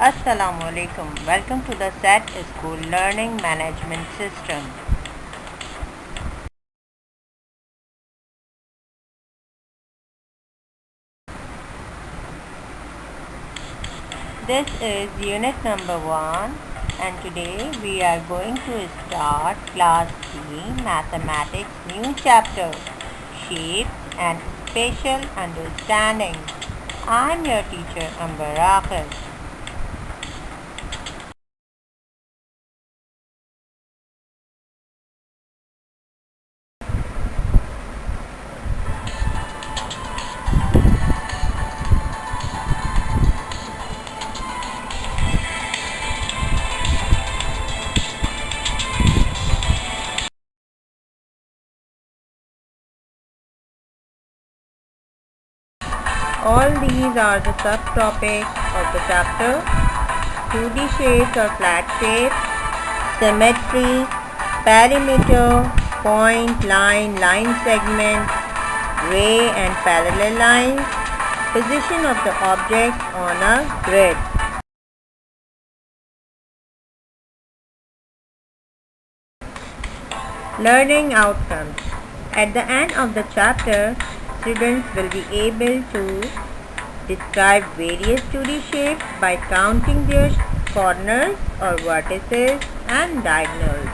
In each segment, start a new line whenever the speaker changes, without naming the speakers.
Assalamu alaikum. Welcome to the SET School Learning Management System. This is unit number 1 and today we are going to start class 3 mathematics new chapter shape and spatial understanding. I am your teacher Amber Rakhil. All these are the subtopics of the chapter: 2D shapes or flat shapes, symmetry, perimeter, point, line, line segment, ray and parallel lines, position of the object on a grid. Learning outcomes. At the end of the chapter, students will be able to describe various 2D shapes by counting their corners or vertices and diagonals.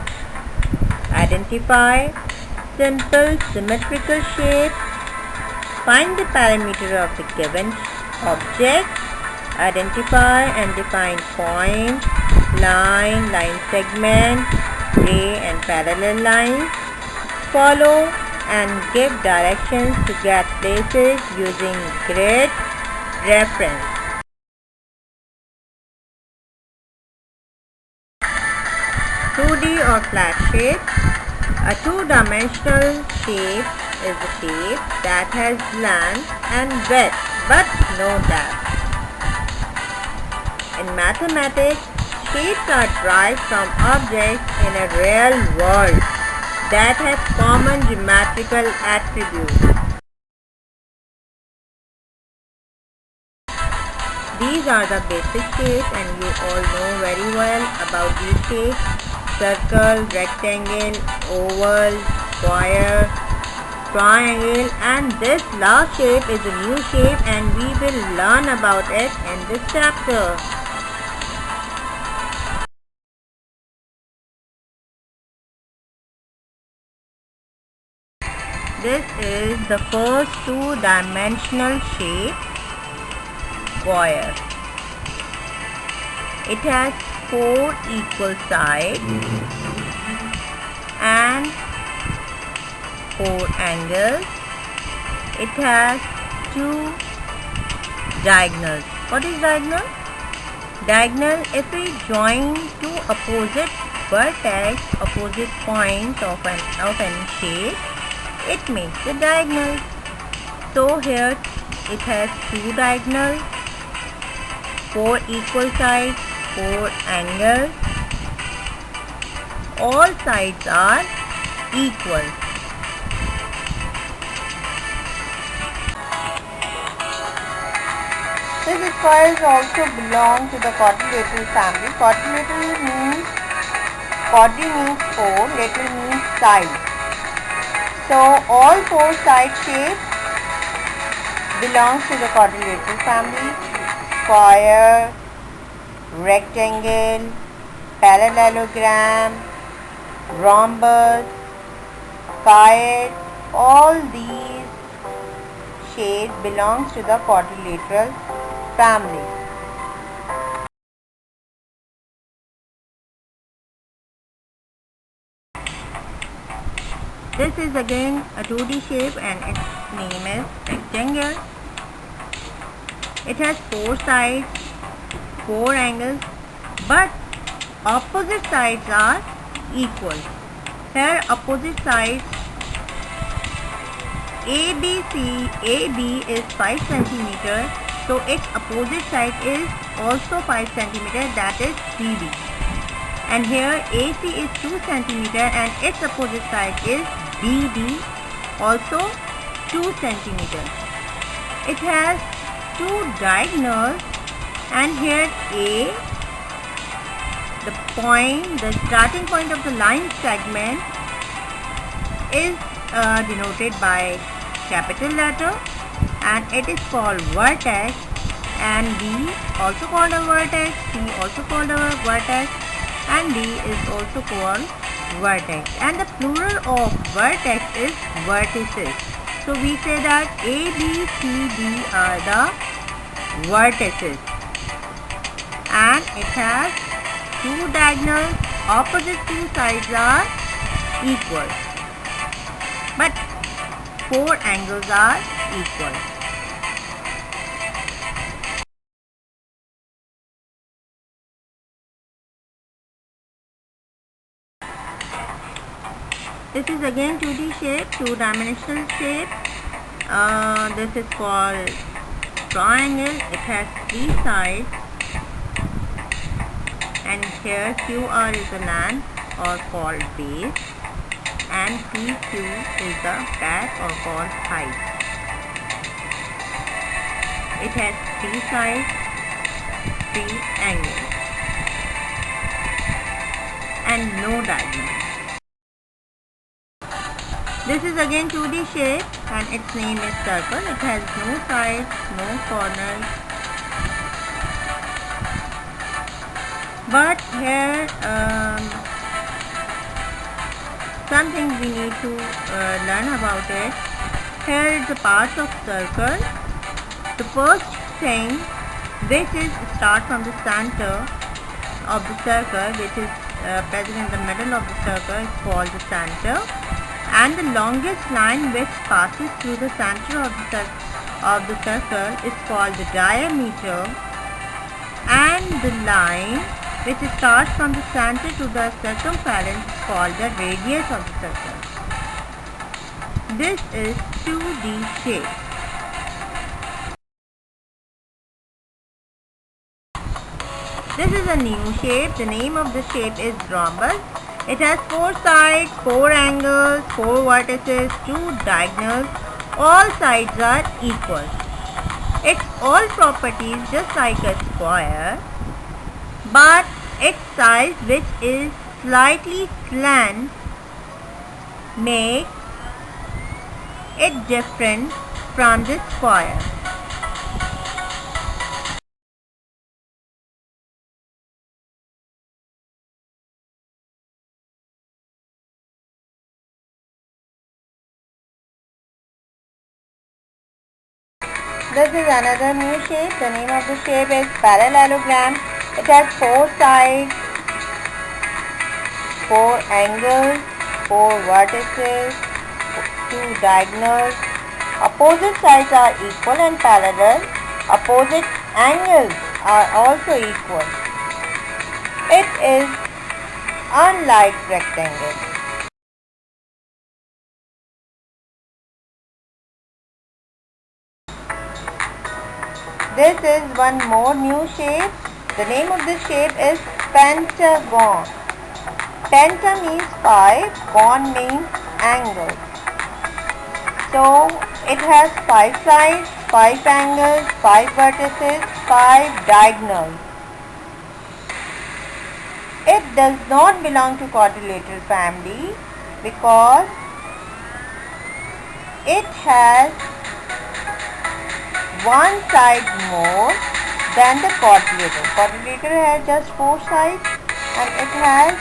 Identify simple symmetrical shapes. Find the perimeter of the given object. Identify and define point, line, line segment, ray and parallel lines. Follow and give directions to get places using grid reference. or flat shape. A two-dimensional shape is a shape that has length and width but no depth. In mathematics, shapes are derived from objects in a real world that have common geometrical attributes. These are the basic shapes and you all know very well about these shapes: circle, rectangle, oval, square, triangle, and this last shape is a new shape and we will learn about it in this chapter. This is the first two-dimensional shape, square. It has 4 equal sides and 4 angles. It has 2 diagonals. What is diagonal? Diagonal, if we join two opposite vertex, opposite points of any shape, it makes a diagonal. So here it has 2 diagonals, 4 equal sides, 4 angles. All sides are equal. This squares also belong to the quadrilateral family. Quadrilateral means, quadri means 4, lateral means side. So all 4 side shapes belongs to the quadrilateral family: square, rectangle, parallelogram, rhombus, kite. All these shapes belongs to the quadrilateral family. This is again a 2D shape and its name is rectangle. It has 4 sides, 4 angles, but opposite sides are equal. Here opposite sides AB is 5 cm, so its opposite side is also 5 cm, that is CD. And here AC is 2 cm and its opposite side is BD, also 2 cm. It has 2 diagonals And here A, the starting point of the line segment is denoted by capital letter, and it is called vertex, and B also called a vertex, C also called a vertex, and D is also called vertex, and the plural of vertex is vertices. So we say that A, B, C, D are the vertices, and it has two diagonals, opposite two sides are equal, but four angles are equal. This is again 2D shape, two-dimensional shape. This is called triangle. It has three sides, and here QR is the length or called base, and PQ is the back or called height. It has three sides, three angles, and no diagonal. This is again 2D shape, and its name is circle. It has no sides, no corners. But here some things we need to learn about it. Here is the parts of circle. The first thing, which is start from the center of the circle, which is present in the middle of the circle, is called the center. And the longest line which passes through the center of the circle is called the diameter, and the line which starts from the center to the circumference is called the radius of the circle. This is 2D shape. This is a new shape. The name of the shape is rhombus. It has four sides, four angles, four vertices, two diagonals. All sides are equal. Its all properties just like a square, but its size, which is slightly slant, make it different from the square. This is another new shape. The name of the shape is parallelogram. It has four sides, four angles, four vertices, two diagonals. Opposite sides are equal and parallel. Opposite angles are also equal. It is unlike rectangle. This is one more new shape. The name of this shape is pentagon. Penta means 5, gon means angle. So it has 5 sides, 5 angles, 5 vertices, 5 diagonals. It does not belong to quadrilateral family because it has one side more than the quadrilateral. Quadrilateral has just 4 sides, and it has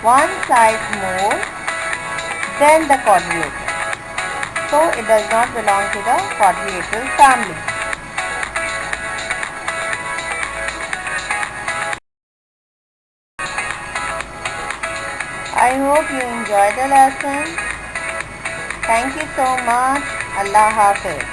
one side more than the quadrilateral. So it does not belong to the quadrilateral family. I hope you enjoyed the lesson. Thank you so much. Allah Hafiz.